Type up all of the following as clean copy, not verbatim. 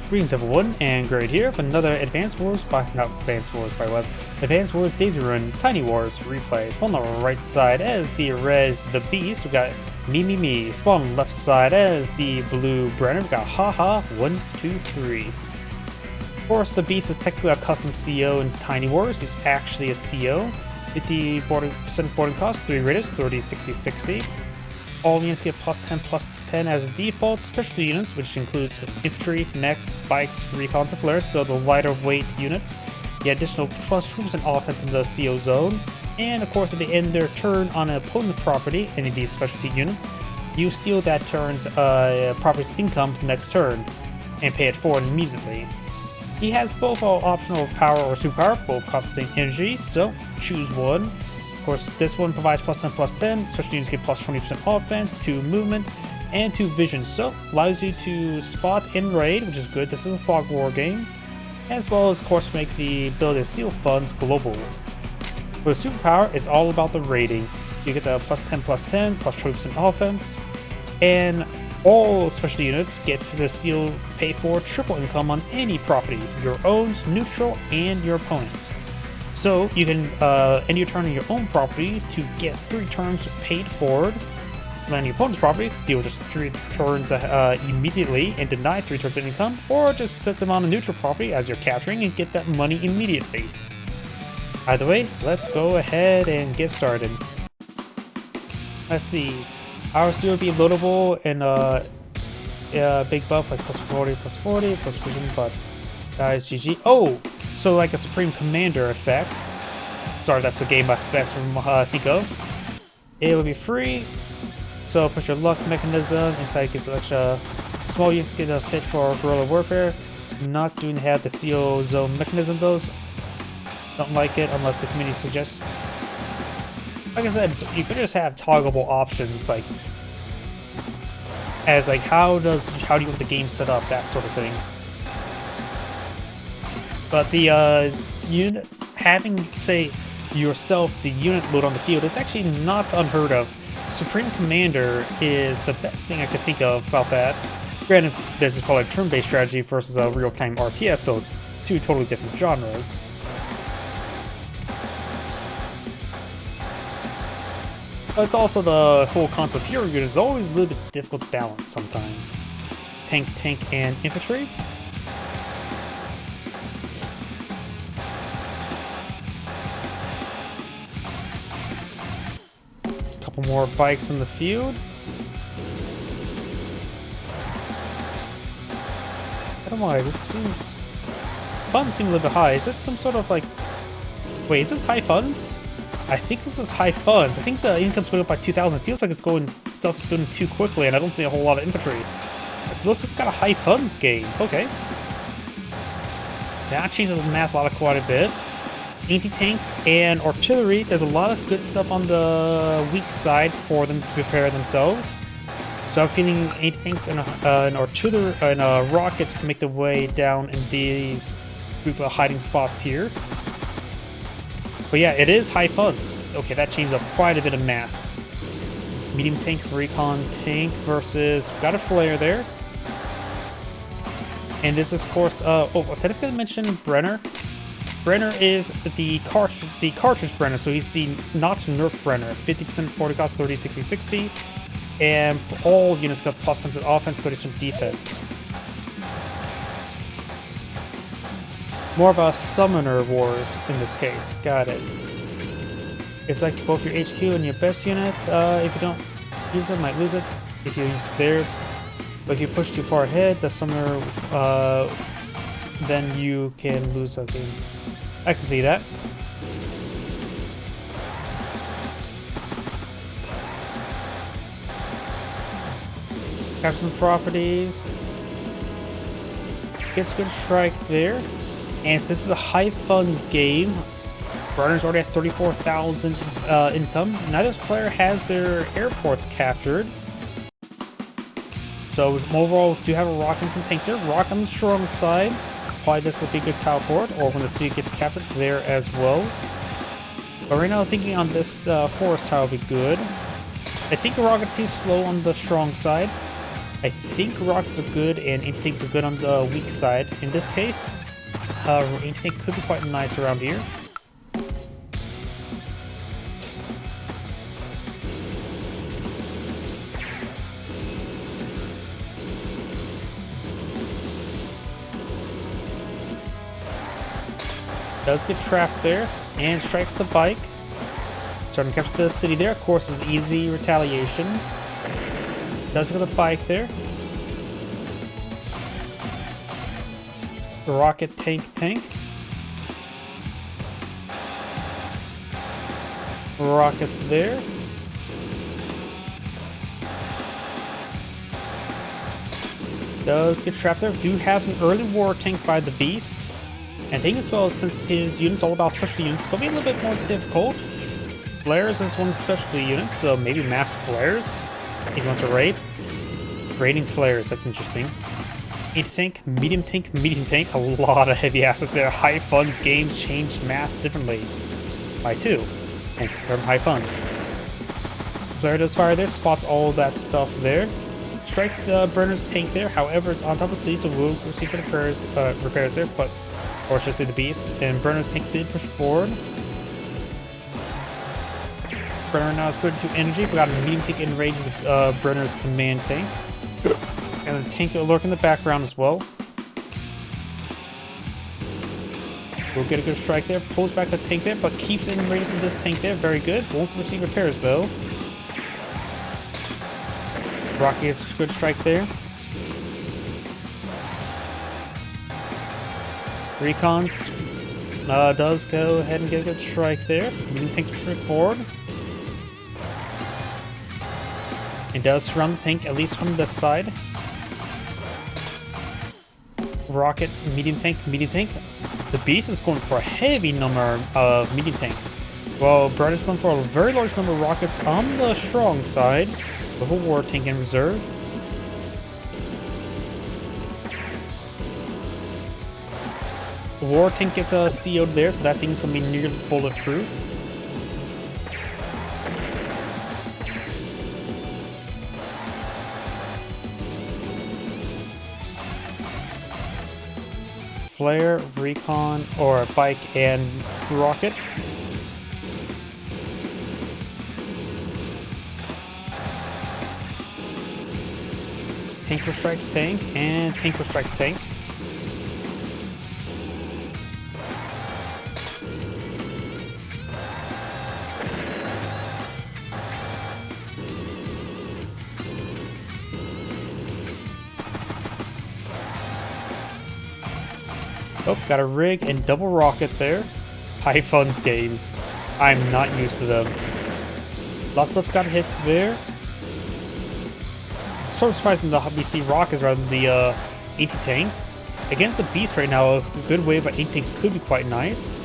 Greetings everyone, and Great here for another Advanced Wars Daisy Run Tiny Wars replay. Spawn on the right side as the red The Beast, we got MIMIMI. Spawn on the left side as the blue Brenner, we got haha123. Of course, The Beast is technically a custom CO in Tiny Wars. He's actually a CO. 50% boarding cost, 3 raiders, 30, 60, 60. All units get +10/+10 as a default. Specialty units, which includes infantry, mechs, bikes, recons, and flares, so the lighter weight units get additional +2% offense in the CO zone. And of course, at the end of their turn on an opponent property, any of these specialty units, you steal that turn's property's income the next turn and pay it forward immediately. He has both optional power or superpower, both cost the same energy, so choose one. Of course, this one provides +10/+10, special units get +20% offense, 2 movement, and 2 vision, so allows you to spot and raid, which is good. This is a fog war game, as well as, of course, make the ability to steal funds global. For the superpower, it's all about the raiding. You get the +10/+10, +20% offense, and all special units get the steal pay for triple income on any property, your own, neutral, and your opponent's. So you can end your turn on your own property to get 3 turns paid forward. On your opponent's property, steal just 3 turns immediately and deny 3 turns of income, or just set them on a neutral property as you're capturing and get that money immediately. Either way, let's go ahead and get started. Let's see. Our steal would be loadable and big buff like +40, +40, plus vision, but guys, GG. Oh! So like a Supreme Commander effect. Sorry, that's the game I best think of. It will be free. So push your luck mechanism. Inside gets extra small units get a fit for guerrilla warfare. Not doing have the CO zone mechanism though. Don't like it unless the community suggests. Like I said, you could just have toggleable options like as like how do you want the game set up, that sort of thing. But the unit having, say, yourself, the unit load on the field is actually not unheard of. Supreme Commander is the best thing I could think of about that. Granted, this is probably a turn-based strategy versus a real-time RTS, so 2 totally different genres. But it's also the whole concept here unit is always a little bit difficult to balance sometimes. Tank, and infantry. Couple more bikes in the field. I don't know why, this seems... Funds seem a little bit high. Is it some sort of like... Wait, is this high funds? I think this is high funds. I think the income's going up by 2,000. It feels like it's going self-spinning too quickly, and I don't see a whole lot of infantry. So it looks like we've got a high funds game. Okay. That changes the math quite a bit. Anti-tanks and artillery, there's a lot of good stuff on the weak side for them to prepare themselves. So I'm feeling anti-tanks and artillery and rockets can make their way down in these group of hiding spots here. But yeah, it is high funds. Okay, that changes up quite a bit of math. Medium tank, recon tank versus... Got a flare there. And this is, of course... oh, did I forget to mention Brenner? Brenner is the cartridge Brenner, so he's the not nerf Brenner. 50% boarding cost, 30, 60, 60. And all units got +10% offense, 30% defense. More of a summoner wars in this case. Got it. It's like both your HQ and your best unit. If you don't use it, might lose it. If you use theirs. But if you push too far ahead, the summoner, then you can lose a game. I can see that. Capture some properties. Gets a good strike there. And since this is a high funds game, Brenner's already at 34,000 income. Neither player has their airports captured. So overall, do have a rock and some tanks there. Rock on the strong side. Probably this will be a good power forward, or when the city gets captured there as well. But right now, I'm thinking on this forest tile will be good. I think a rocket too slow on the strong side. I think rockets are good and anti-tanks are good on the weak side in this case. However, anti-tank could be quite nice around here. Does get trapped there and strikes the bike. Starting to capture the city there. Of course, is easy retaliation. Does get the bike there. Rocket tank. Rocket there. Does get trapped there. Do have an early war tank by the beast. And I think as well, since his unit's all about specialty units, it's going to be a little bit more difficult. Flares is one specialty unit, so maybe mass flares if you want to raid. Raiding flares, that's interesting. Anti-tank, medium tank, a lot of heavy assets there. High funds games change math differently by 2, hence the term high funds. Flare does fire there, spots all that stuff there. Strikes the Brenner's tank there, however, it's on top of C, so we'll receive repairs there, but, or should I say the beast. And Brenner's tank did push forward. Brenner now has 32 energy. We got a medium tank enrage the Brenner's command tank. And the tank lurk in the background as well. We'll get a good strike there. Pulls back the tank there, but keeps enraging this tank there. Very good. Won't receive repairs though. Rocky gets a good strike there. Recons does go ahead and get a good strike there. Medium tank's pushing forward. It does surround the tank, at least from this side. Rocket, medium tank. The beast is going for a heavy number of medium tanks. Well, Brenner's going for a very large number of rockets on the strong side with a war tank in reserve. War tank gets a CO'd there, so that thing's going to be nearly bulletproof. Flare, recon, or bike and rocket. Tank will strike tank, and tank will strike tank. Oh, got a rig and double rocket there. High funds games. I'm not used to them. Lots of stuff got hit there. Sort of surprising the BC rockets rather than the anti-tanks. Against the beast right now, a good wave of anti-tanks could be quite nice.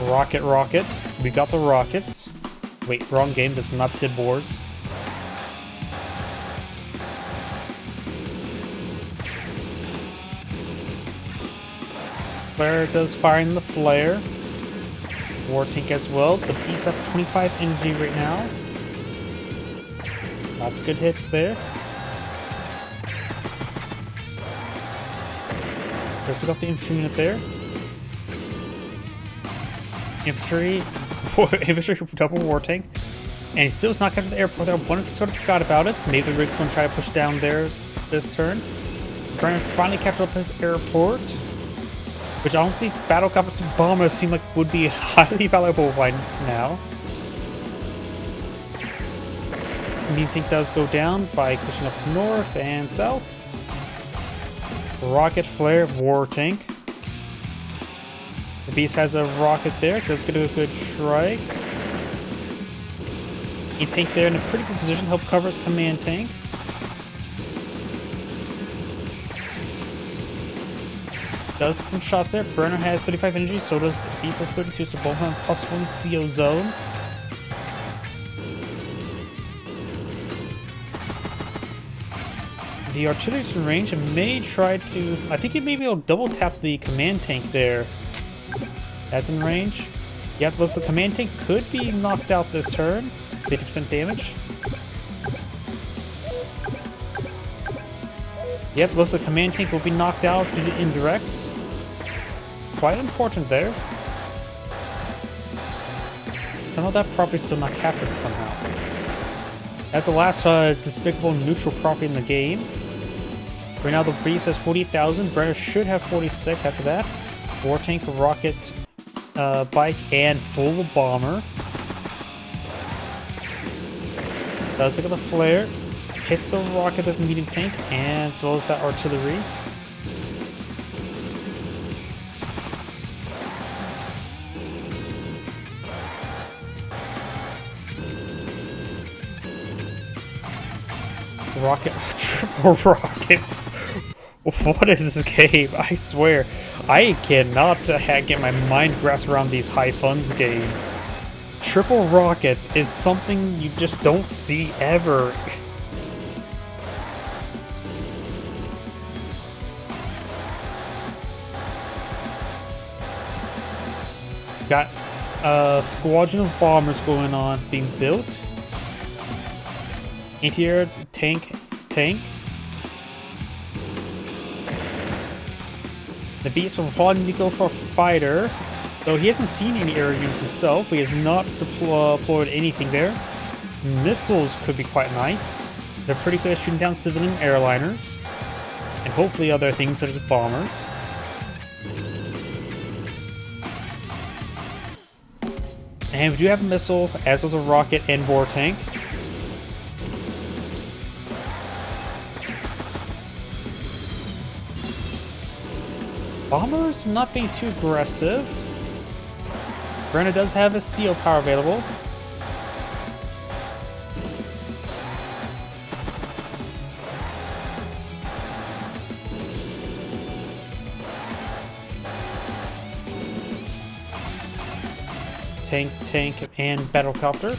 Rocket. We got the rockets. Wait, wrong game. That's not Tib Wars. Flare does fire in the flare. War tank as well. The beast have 25 energy right now. Lots of good hits there. Let's pick up the infantry unit there. Infantry double war tank. And he still is not captured the airport there. One sort of forgot about it. Maybe the rig's going to try to push down there this turn. Brenner finally captured up his airport. Which honestly, battle copters and bombers seem like would be highly valuable right now. Medium tank does go down by pushing up north and south. Rocket, flare, war tank. The beast has a rocket there, does get a good strike. You tank there in a pretty good position, help cover his command tank. Does get some shots there. Brenner has 35 energy, so does the beast has 32, so both have +1 CO zone. The artillery's in range and may try to... I think he may be able to double tap the command tank there. That's in range. Yep, looks like command tank could be knocked out this turn. 50% damage. Yep, looks like command tank will be knocked out due to indirects. Quite important there. Somehow that property is still not captured somehow. That's the last despicable neutral property in the game. Right now the beast has 48,000. Brenner should have 46 after that. War tank, rocket, bike, and full bomber. Does look at the flare. Hits the rocket with the medium tank, and as well as that artillery. Rocket, triple rockets. What is this game? I swear, I cannot get my mind grasp around these high funds game. Triple rockets is something you just don't see ever. Got a squadron of bombers going on, being built. Anti-air tank. The beast will probably need to go for a fighter, though he hasn't seen any air units himself, but he has not deployed anything there. Missiles could be quite nice. They're pretty good at shooting down civilian airliners, and hopefully other things such as bombers. And we do have a missile, as well as a rocket and war tank. Bombers not being too aggressive. Brenner does have a CO power available. Tank, and battlecopter.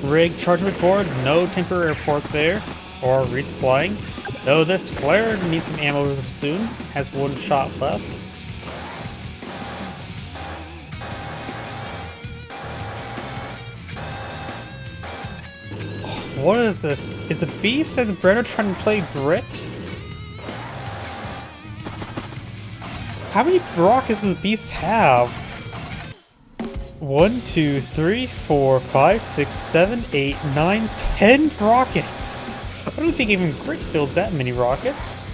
Rig charging forward, no temporary airport there, or resupplying. Though this flare needs some ammo soon, has one shot left. What is this? Is the beast and the Brenner trying to play grit? How many rockets does the beast have? 1, 2, 3, 4, 5, 6, 7, 8, 9, 10 rockets! I don't think even Grit builds that many rockets.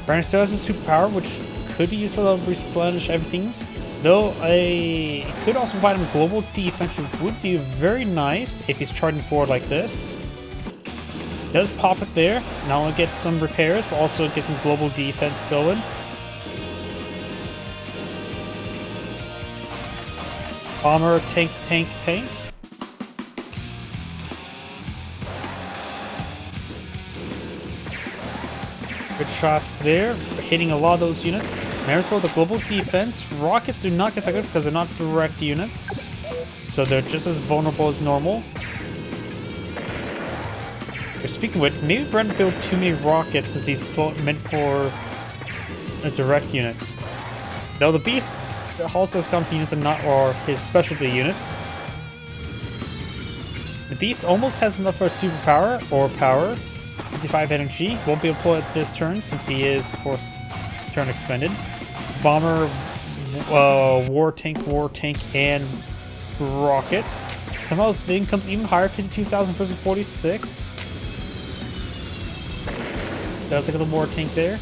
Brenner still has a superpower, which could be used to replenish everything. Though it could also provide him global defense, which would be very nice if he's charging forward like this. Does pop it there. Not only get some repairs, but also get some global defense going. Bomber, tank. Good shots there, hitting a lot of those units. Mariners for the global defense. Rockets do not get affected because they're not direct units, so they're just as vulnerable as normal. Speaking of which, maybe Brenner built too many rockets since he's meant for direct units. Though the beast also has counter units and not or his specialty units. The beast almost has enough for a superpower or power. 55 energy, won't be deployed this turn since he is, of course, turn expended. Bomber, war tank, and rockets. Somehow his thing comes even higher, 52,000 versus 46. Does look at the war tank there.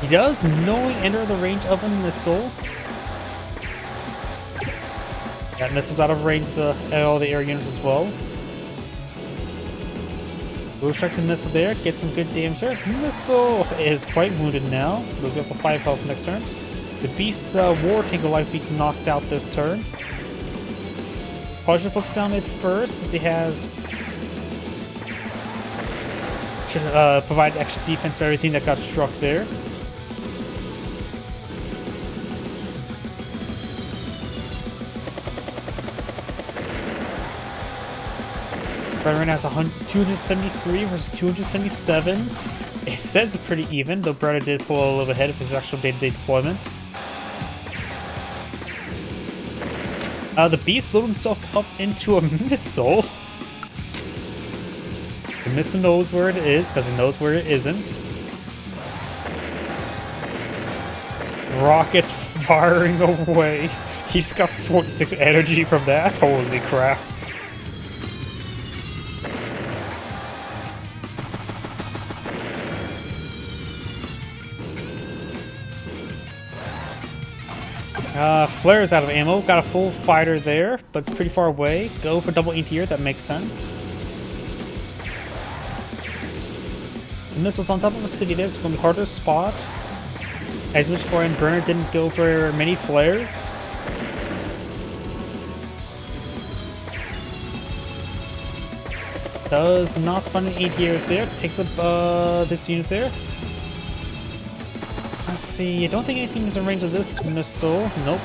He does knowingly enter the range of a missile. That missile's out of range of all the air units as well. We'll check the missile there, get some good damage there. Missile is quite wounded now. We'll get up to 5 health next turn. The beast's war tank will likely be knocked out this turn. Probably should focus down it first since he has. Should provide extra defense for everything that got struck there. Brenner has 273 versus 277. It says it's pretty even, though Brenner did pull a little bit ahead of his actual day-to-day deployment. The Beast loaded himself up into a missile. The missile knows where it is, because it knows where it isn't. Rockets firing away. He just got 46 energy from that. Holy crap. Flare's out of ammo. Got a full fighter there, but it's pretty far away. Go for double anti-air, that makes sense. The missiles on top of the city there, so it's going to be harder to spot. As much before, and Brenner didn't go for many flares. Does not spawn in 8 years there. Takes the this units there. Let's see. I don't think anything is in range of this missile. Nope.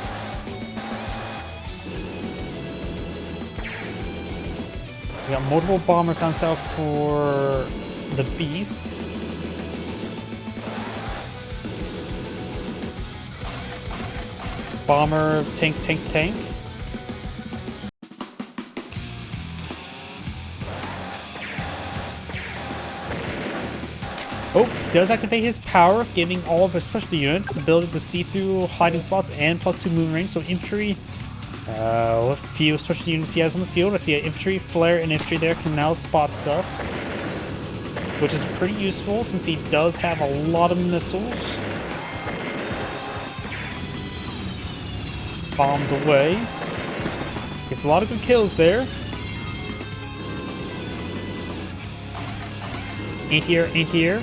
We got multiple bombers down south for the Beast. Bomber, tank. Oh, he does activate his power, giving all of his specialty units the ability to see through hiding spots and +2 movement range. So infantry, what few specialty units he has on the field. I see an infantry, flare, and infantry there can now spot stuff, which is pretty useful since he does have a lot of missiles. Bombs away. Gets a lot of good kills there. Anti-air.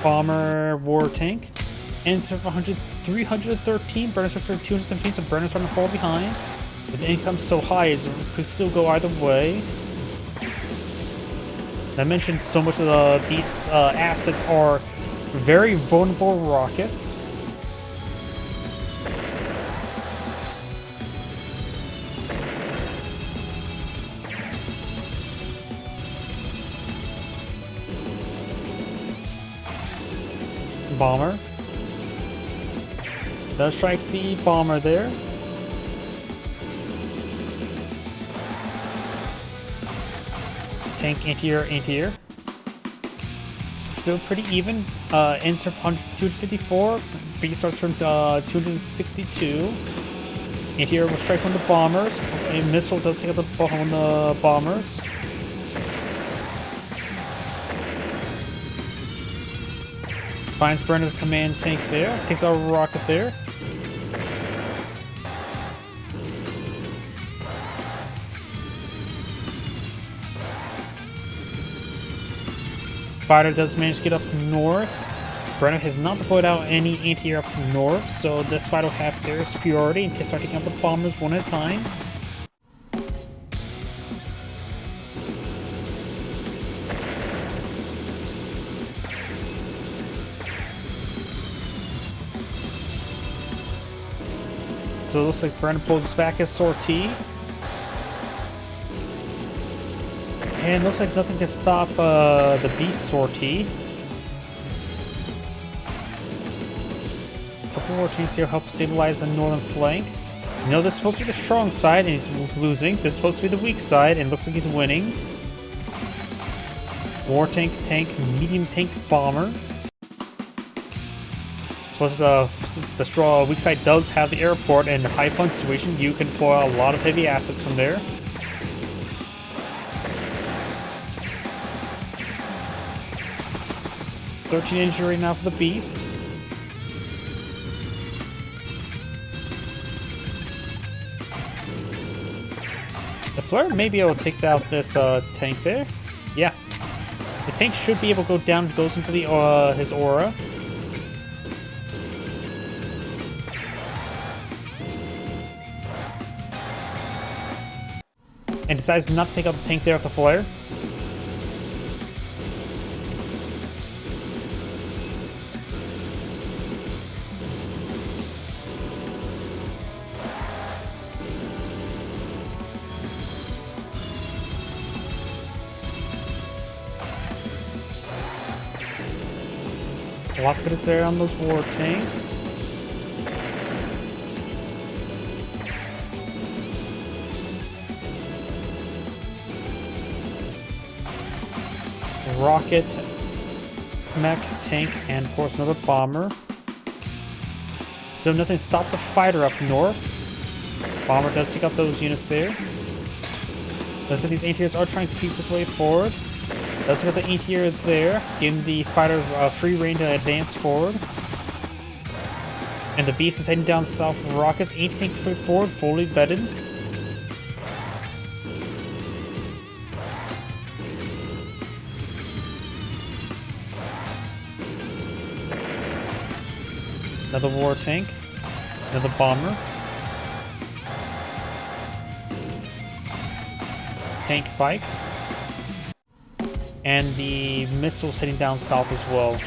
Bomber, war tank. Ends of 313. Brenner starts for 217, so Brenner's starting to fall behind. With the income so high, it could still go either way. I mentioned so much of the Beast's assets are very vulnerable rockets. Bomber. Does strike the bomber there. Tank, anti-air. Still pretty even. Ends of 254. B starts from 262. Anti-air will strike on the bombers. A missile does take out the bombers. Finds Brenner's command tank there. Takes out a rocket there. Fighter does manage to get up north. Brenner has not deployed out any anti-air up north, so this fighter will have air superiority and can start taking out the bombers one at a time. So it looks like Brenner pulls back his sortie. And looks like nothing to stop the Beast sortie. A couple more tanks here help stabilize the northern flank. You know, this is supposed to be the strong side and he's losing. This is supposed to be the weak side and looks like he's winning. War tank, medium tank, bomber. Suppose the strong weak side does have the airport and high fun situation. You can deploy a lot of heavy assets from there. $13 injury now for the Beast. The Flare may be able to take out this tank there. Yeah. The tank should be able to go down if it goes into the his aura. And decides not to take out the tank there with the Flare. Lots of credits there on those war tanks. Rocket, mech, tank, and of course another bomber. Still nothing stopped the fighter up north. Bomber does take out those units there. Looks like these anti-airs are trying to keep his way forward. Does take out the anti-air there, giving the fighter free reign to advance forward. And the beast is heading down south with rockets. Anti-tank straight forward, fully vetted. Another war tank. Another bomber. Tank bike. And the missiles heading down south as well.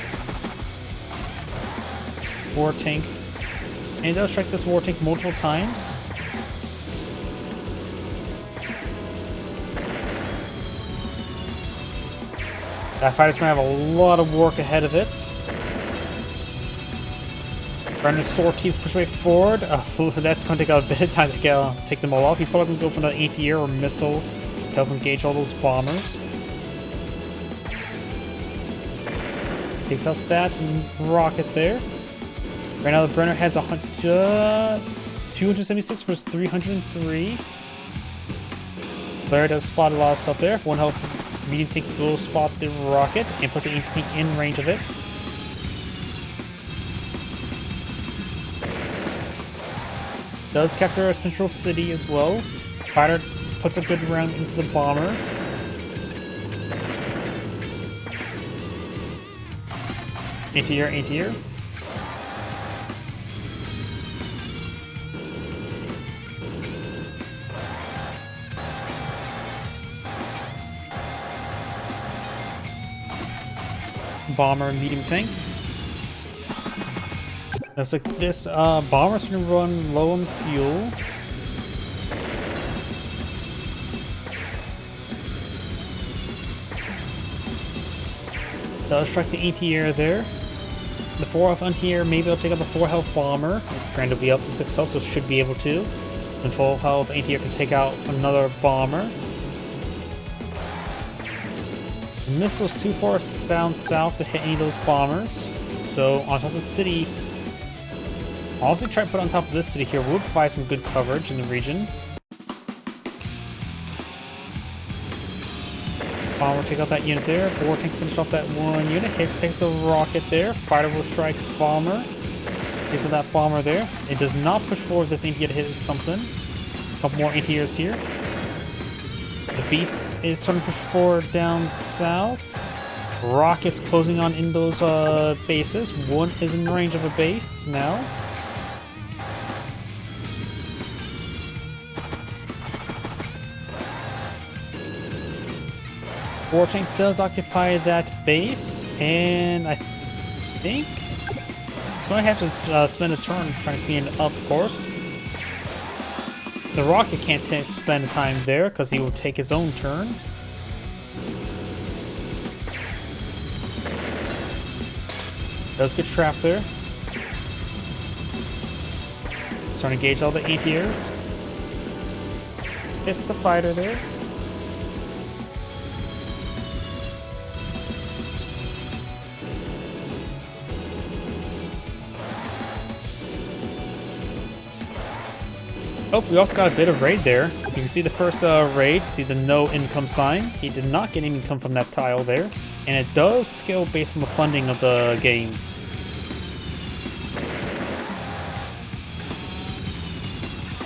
War tank. And it does strike this war tank multiple times. That fighter's gonna have a lot of work ahead of it. Brenner's sorties push way forward. That's going to take a bit of time to take them all off. He's probably going to go for another anti-air or missile to help engage all those bombers. Takes out that rocket there. Right now the Brenner has 276 versus 303. Blair does spot a lot of stuff there. One health medium tank will spot the rocket and put the anti-tank in range of it. Does capture a central city as well. Fighter puts a good round into the bomber. Anti-air, anti-air. Bomber, medium tank. Looks like this bomber's gonna run low on fuel. Does strike the anti-air there. The 4 health anti-air, maybe I'll take out the 4 health bomber. Granted, will be up to 6 health, so should be able to. And full health anti-air can take out another bomber. The missile's too far down south to hit any of those bombers. So on top of the city. I'll also try to put on top of this city here. We'll provide some good coverage in the region. Bomber take out that unit there. War tank finish off that one unit. Takes the rocket there. Fighter will strike bomber. Takes out that bomber there. It does not push forward this anti-air to hit something. A couple more anti-airs here. The beast is trying to push forward down south. Rockets closing on in those bases. One is in range of a base now. War tank does occupy that base, and I think it's going to have to spend a turn trying to clean it up, of course. The rocket can't spend time there because he will take his own turn. Does get trapped there. Starting to engage all the anti-airs. Hits the fighter there. Oh, we also got a bit of raid there. You can see the first raid, see the no income sign. He did not get any income from that tile there. And it does scale based on the funding of the game.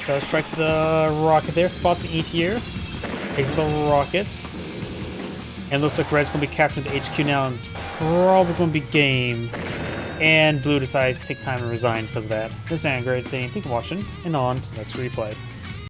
Does strike the rocket there, spots the anti-air. Takes the rocket. And looks like Red's going to be capturing the HQ now, and it's probably going to be game. And Blue decides to take time to resign because of that. This is Angry saying thank you for watching, and on to the next replay.